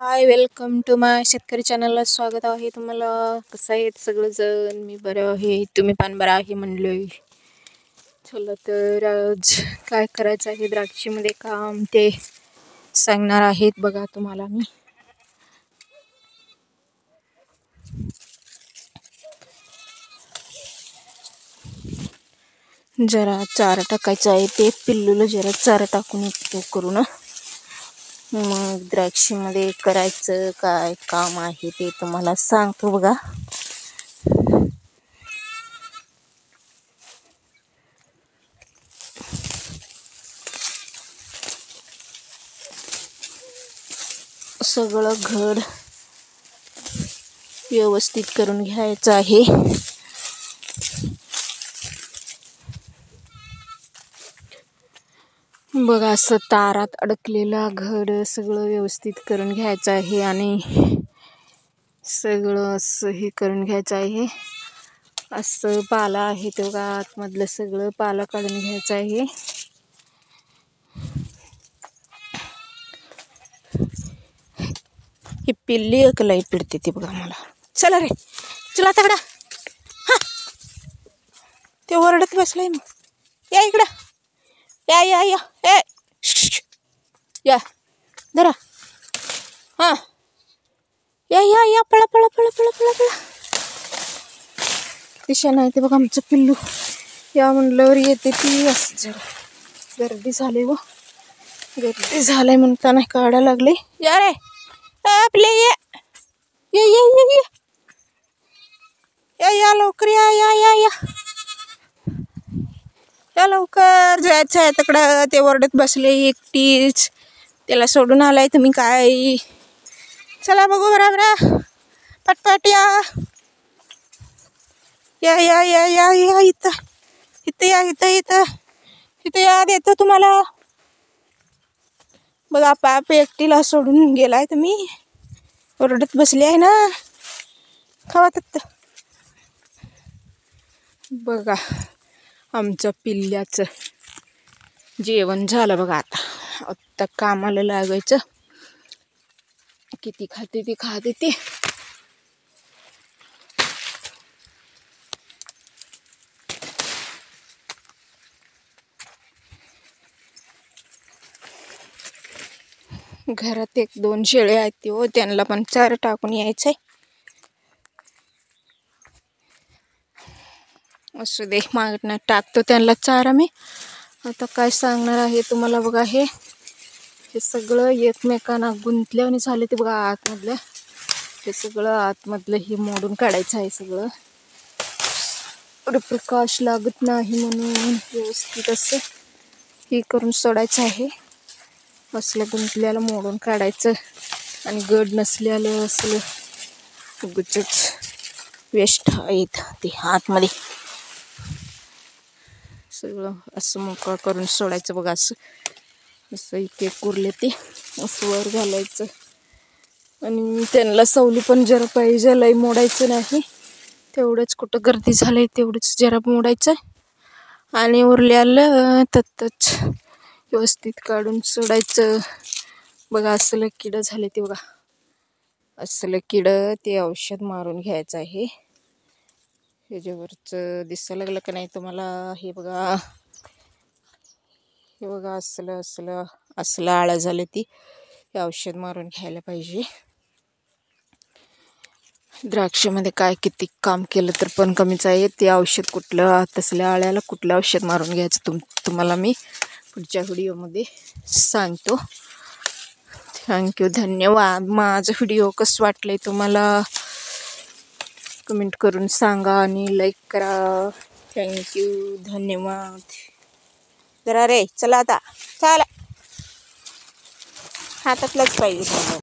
High, welcome to माय शेतकरी चॅनलला स्वागत आहे तुम्हाला. कसं आहेत सगळंजण? मी बरं आहे, तुम्ही पण बरं आहे म्हणलोय. चला तर आज काय करायचं आहे द्राक्षीमध्ये काम ते सांगणार आहेत बघा तुम्हाला मी. जरा चारा टाकायचा आहे, ते पिल्लूला जरा चारा टाकून येतो करू ना. मग द्राक्षीमध्ये करायचं काय काम आहे ते तुम्हाला सांगतो बघा. सगळं घड व्यवस्थित करून घ्यायचं आहे. बघा असं तारात अडकलेला घड सगळं व्यवस्थित करून घ्यायचं आहे आणि सगळं असं हे करून घ्यायचं आहे. असं पाला आहे ते बघा, आतमधलं सगळं पाला काढून घ्यायचं आहे. ही पिल्ली एकलाई पिडते ती बघा मला. चला रे, चला तगडा. हा, ते ओरडत बसलाय. मग या इकडं, या या या ए या धरा. हां, या या या पळा पळा पळा पळा पळा पळा. दिशा नाही ते बघा आमचं पिल्लू. या म्हणल्यावर येते ती. असं जरा गर्दी झाली व गर्दी झालंय म्हणताना काढा लागले. या रे आपले या या या या या या लवकर या या या या या लवकर. जायचं आहे तिकडं. ते ओरडत बसले एकटीच. त्याला सोडून आलाय तुम्ही काय. चला बघू बराबर पटपट या या या या या या इथं इथं या इथं इथं इथं या, देतो तुम्हाला. बघा पाप एकटीला सोडून गेलाय तुम्ही. ओरडत बसले आहे ना. खावा तर बघा आमच्या पिल्ल्याचं जेवण झालं बघा. आता कामाला लागायचं. किती खाते ती खाते ती. घरात 1-2 शेळे आहेत ती हो, त्यांना पण चारा टाकून यायचंय. असू दे, मागणं टाकतो त्यांना चारा मी. आता काय सांगणार आहे तुम्हाला बघा. हे सगळं एकमेकांना गुंतल्याने झाले ते बघा. आतमधलं हे सगळं आतमधलं हे मोडून काढायचं आहे. सगळं प्रकाश लागत नाही म्हणून व्यवस्थित असं हे करून सोडायचं आहे. असलं गुंतल्याला मोडून काढायचं आणि गड नसल्याला असलं उगचच वेस्ट आहेत ते आतमध्ये. सगळं असं मोकळं करून सोडायचं बघा. असं असं इथे कुरले ते असं वर घालायचं आणि त्यांना सावली पण जरा पाहिजे. लई मोडायचं नाही, तेवढंच कुठं गर्दी झालंय तेवढंच जरा मोडायचं आणि उरल्याला तत्तच व्यवस्थित काढून सोडायचं बघा. असलं किडं झाले ते बघा. असलं किडं ते औषध मारून घ्यायचं आहे. ह्याच्यावरचं दिसायला लागलं का नाही तुम्हाला? हे बघा, हे बघा असलं असलं असलं आळं झालं ती. हे औषध मारून घ्यायला पाहिजे. द्राक्षामध्ये काय किती काम केलं तर पण कमीच आहे. ते औषध कुठलं, तसल्या आळ्याला कुठलं औषध मारून घ्यायचं तुम्हाला मी पुढच्या व्हिडिओमध्ये सांगतो. थँक्यू, धन्यवाद. माझं व्हिडिओ कसं वाटलंय तुम्हाला कमेंट करून सांगा आणि लाईक करा. थँक्यू, धन्यवाद. जरा रे चला आता, चला हातातलंच पाहिजे.